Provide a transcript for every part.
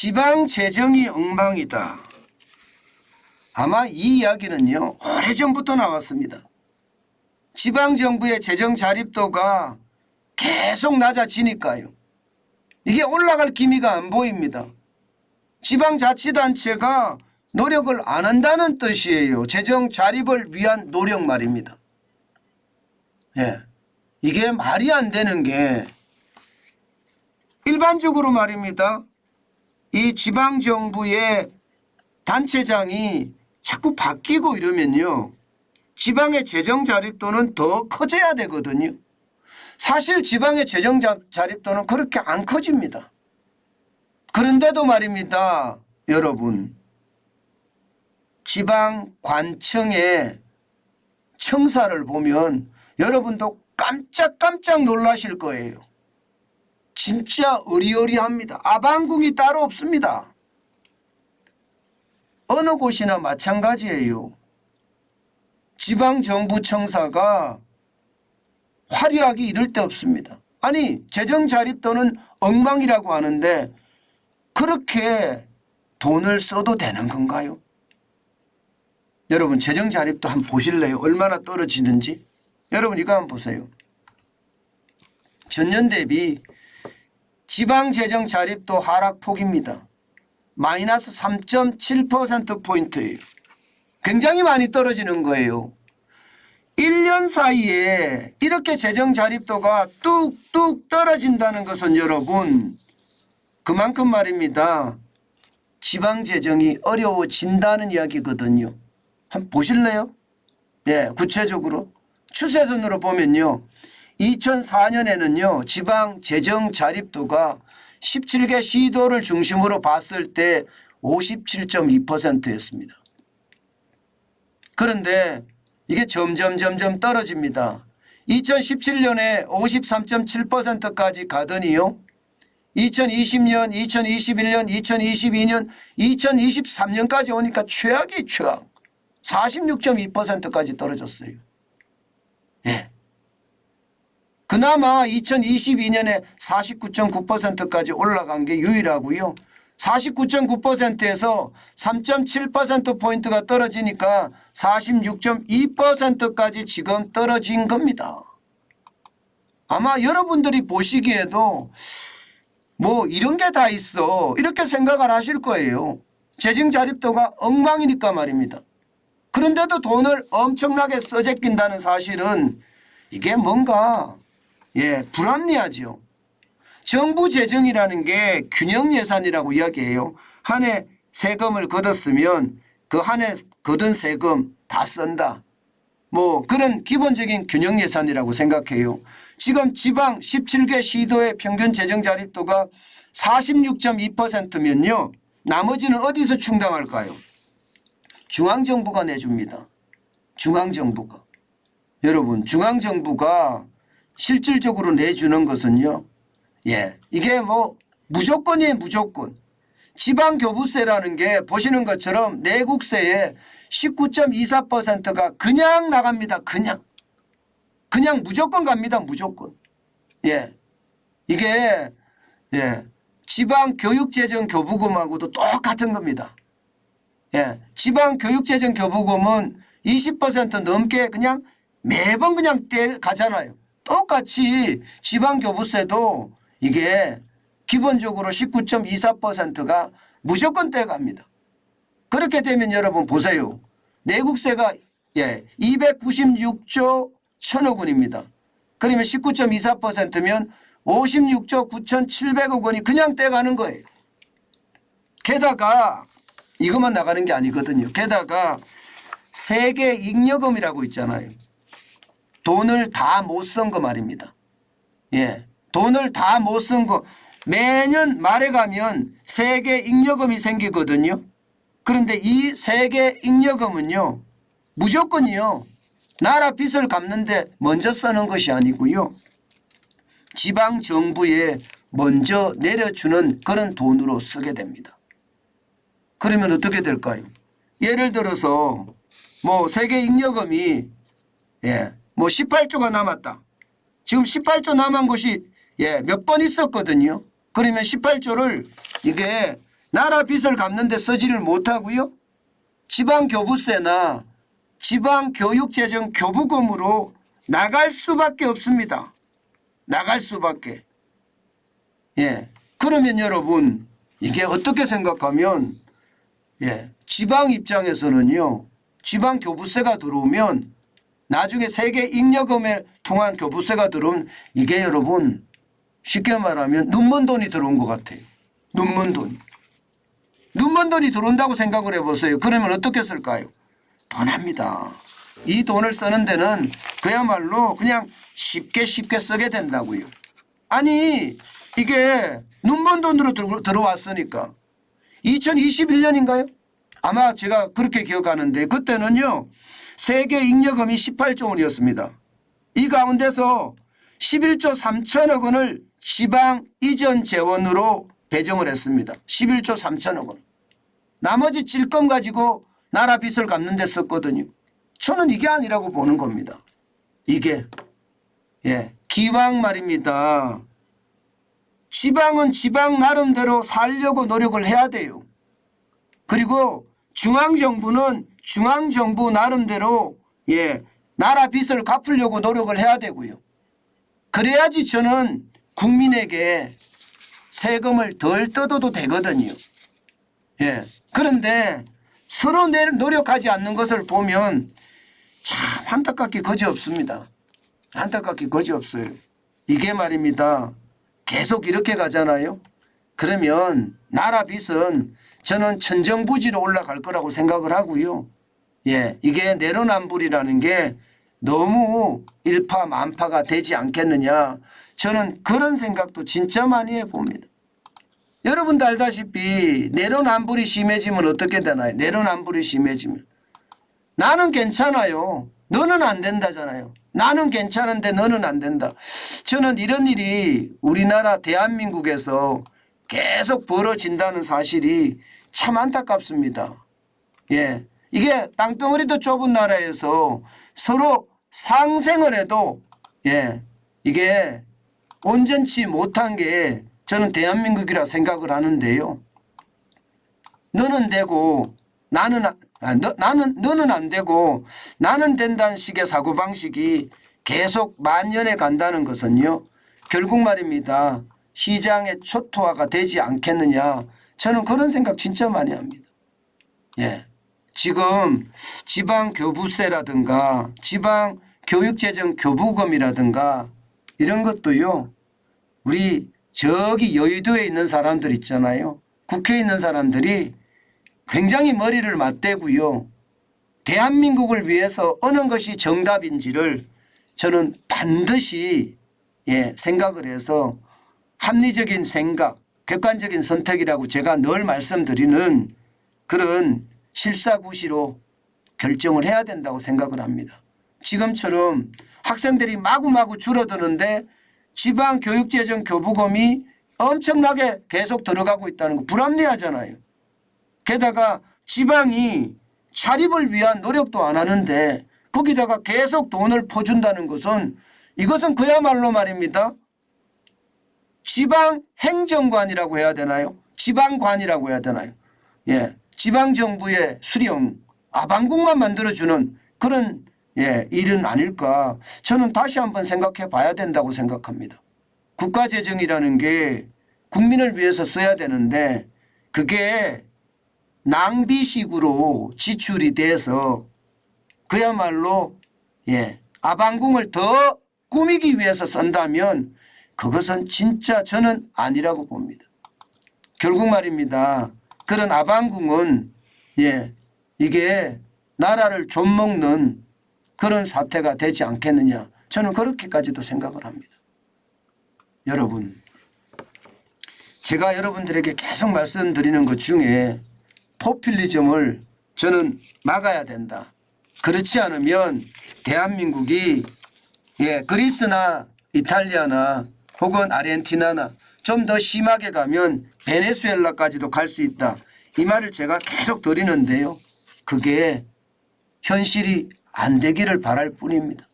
지방 재정이 엉망이다. 아마 이 이야기는요, 오래전부터 나왔습니다. 지방정부의 재정 자립도가 계속 낮아지니까요. 이게 올라갈 기미가 안 보입니다. 지방자치단체가 노력을 안 한다는 뜻이에요. 재정 자립을 위한 노력 말입니다. 예, 이게 말이 안 되는 게 일반적으로 말입니다. 이 지방정부의 단체장이 자꾸 바뀌고 이러면요. 지방의 재정 자립도는 더 커져야 되거든요. 사실 지방의 재정 자립도는 그렇게 안 커집니다. 그런데도 말입니다. 여러분, 지방 관청의 청사를 보면 여러분도 깜짝깜짝 놀라실 거예요. 진짜 어리어리합니다. 아방궁이 따로 없습니다. 어느 곳이나 마찬가지예요. 지방정부 청사가 화려하게 이를 데 없습니다. 아니, 재정 자립도는 엉망이라고 하는데 그렇게 돈을 써도 되는 건가요? 여러분, 재정 자립도 한번 보실래요? 얼마나 떨어지는지? 여러분, 이거 한번 보세요. 전년 대비 지방 재정 자립도 하락폭입니다. 마이너스 3.7%포인트예요. 굉장히 많이 떨어지는 거예요. 1년 사이에 이렇게 재정 자립도가 뚝뚝 떨어진다는 것은 여러분, 그만큼 말입니다. 지방 재정이 어려워진다는 이야기거든요. 한번 보실래요? 예, 구체적으로 추세선으로 보면요. 2004년에는요. 지방 재정 자립도가 17개 시도를 중심으로 봤을 때 57.2%였습니다. 그런데 이게 점점 떨어집니다. 2017년에 53.7%까지 가더니요. 2020년, 2021년, 2022년, 2023년까지 오니까 최악이 최악. 46.2%까지 떨어졌어요. 예. 그나마 2022년에 49.9%까지 올라간 게 유일하고요. 49.9%에서 3.7%포인트가 떨어지니까 46.2%까지 지금 떨어진 겁니다. 아마 여러분들이 보시기에도 뭐 이런 게 다 있어 이렇게 생각을 하실 거예요. 재정 자립도가 엉망이니까 말입니다. 그런데도 돈을 엄청나게 써제낀다는 사실은 이게 뭔가 불합리하죠. 정부 재정이라는 게 균형 예산이라고 이야기해요. 한 해 세금을 걷었으면 그 한 해 걷은 세금 다 쓴다. 뭐 그런 기본적인 균형 예산이라고 생각해요. 지금 지방 17개 시도의 평균 재정 자립도가 46.2%면요. 나머지는 어디서 충당할까요? 중앙정부가 내줍니다. 중앙정부가. 여러분, 중앙정부가 실질적으로 내주는 것은요. 이게 뭐 무조건이에요. 무조건. 지방교부세라는 게 보시는 것처럼 내국세의 19.24%가 그냥 나갑니다. 그냥 무조건 갑니다. 무조건. 이게 지방교육재정교부금하고도 똑같은 겁니다. 지방교육재정교부금은 20% 넘게 그냥 매번 그냥 떼가잖아요. 똑같이 지방교부세도 이게 기본적으로 19.24%가 무조건 떼갑니다. 그렇게 되면 여러분 보세요. 내국세가 296조 1천억 원입니다. 그러면 19.24%면 56조 9,700억 원이 그냥 떼가는 거예요. 게다가 이것만 나가는 게 아니거든요. 게다가 세계 잉여금이라고 있잖아요. 돈을 다 못 쓴 거 말입니다. 돈을 다 못 쓴 거 매년 말에 가면 세계 잉여금이 생기거든요. 그런데 이 세계 잉여금은요. 무조건이요. 나라 빚을 갚는데 먼저 쓰는 것이 아니고요. 지방정부에 먼저 내려주는 그런 돈으로 쓰게 됩니다. 그러면 어떻게 될까요? 예를 들어서 뭐 세계 잉여금이 뭐 18조가 남았다. 지금 18조 남은 것이 몇 번 있었거든요. 그러면 18조를 이게 나라 빚을 갚는 데 쓰지를 못하고요. 지방교부세나 지방교육재정 교부금으로 나갈 수밖에 없습니다. 나갈 수밖에. 예. 그러면 여러분 이게 어떻게 생각하면 지방 입장에서는요. 지방교부세가 들어오면 나중에 세계 잉여금에 통한 교부세가 들어오면 이게 여러분 쉽게 말하면 눈먼 돈이 들어온 것 같아요. 눈먼 돈. 눈먼 돈이 들어온다고 생각을 해보세요. 그러면 어떻게 쓸까요? 뻔합니다. 이 돈을 쓰는 데는 그야말로 그냥 쉽게 쓰게 된다고요. 아니 이게 눈먼 돈으로 들어왔으니까 2021년인가요? 아마 제가 그렇게 기억하는데 그때는요. 세계 잉여금이 18조 원이었습니다. 이 가운데서 11조 3천억 원을 지방 이전 재원으로 배정을 했습니다. 11조 3천억 원. 나머지 찔끔 가지고 나라 빚을 갚는 데 썼거든요. 저는 이게 아니라고 보는 겁니다. 이게 기왕 말입니다. 지방은 지방 나름대로 살려고 노력을 해야 돼요. 그리고 중앙정부는 중앙정부 나름대로 나라 빚을 갚으려고 노력을 해야 되고요. 그래야지 저는 국민에게 세금을 덜 뜯어도 되거든요. 그런데 서로 노력하지 않는 것을 보면 참 안타깝게 거지없습니다. 안타깝게 거지없어요. 이게 말입니다. 계속 이렇게 가잖아요. 그러면 나라 빚은 저는 천정부지로 올라갈 거라고 생각을 하고요. 이게 내로남불이라는 게 너무 일파만파가 되지 않겠느냐. 저는 그런 생각도 진짜 많이 해봅니다. 여러분도 알다시피 내로남불이 심해지면 어떻게 되나요? 내로남불이 심해지면 나는 괜찮아요. 너는 안 된다잖아요. 나는 괜찮은데 너는 안 된다. 저는 이런 일이 우리나라 대한민국에서 계속 벌어진다는 사실이 참 안타깝습니다. 이게 땅덩어리도 좁은 나라에서 서로 상생을 해도 이게 온전치 못한 게 저는 대한민국이라 생각을 하는데요. 너는 되고 너는 안 되고 나는 된다는 식의 사고방식이 계속 만연해 간다는 것은요. 결국 말입니다. 시장의 초토화가 되지 않겠느냐. 저는 그런 생각 진짜 많이 합니다. 지금 지방교부세라든가 지방교육재정 교부금이라든가 이런 것도요. 우리 저기 여의도에 있는 사람들 있잖아요. 국회에 있는 사람들이 굉장히 머리를 맞대고요. 대한민국을 위해서 어느 것이 정답인지를 저는 반드시 생각을 해서 합리적인 생각, 객관적인 선택이라고 제가 늘 말씀드리는 그런 실사구시로 결정을 해야 된다고 생각을 합니다. 지금처럼 학생들이 마구마구 줄어드는데 지방교육재정 교부금이 엄청나게 계속 들어가고 있다는 거 불합리하잖아요. 게다가 지방이 자립을 위한 노력도 안 하는데 거기다가 계속 돈을 퍼준다는 것은 이것은 그야말로 말입니다. 지방행정관이라고 해야 되나요? 지방관이라고 해야 되나요? 지방정부의 수령, 아방국만 만들어주는 그런 일은 아닐까. 저는 다시 한번 생각해 봐야 된다고 생각합니다. 국가재정이라는 게 국민을 위해서 써야 되는데 그게 낭비식으로 지출이 돼서 그야말로 아방궁을 더 꾸미기 위해서 쓴다면 그것은 진짜 저는 아니라고 봅니다. 결국 말입니다. 그런 아방궁은 이게 나라를 좀먹는 그런 사태가 되지 않겠느냐. 저는 그렇게까지도 생각을 합니다. 여러분, 제가 여러분들에게 계속 말씀드리는 것 중에 포퓰리즘을 저는 막아야 된다. 그렇지 않으면 대한민국이 그리스나 이탈리아나 혹은 아르헨티나나 좀 더 심하게 가면 베네수엘라까지도 갈 수 있다. 이 말을 제가 계속 드리는데요. 그게 현실이 안 되기를 바랄 뿐입니다.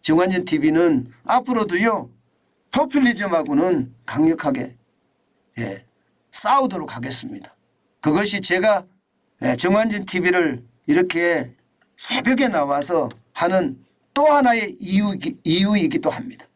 정관전 TV는 앞으로도요. 포퓰리즘하고는 강력하게 싸우도록 하겠습니다. 그것이 제가 정관진 TV를 이렇게 새벽에 나와서 하는 또 하나의 이유이기도 합니다.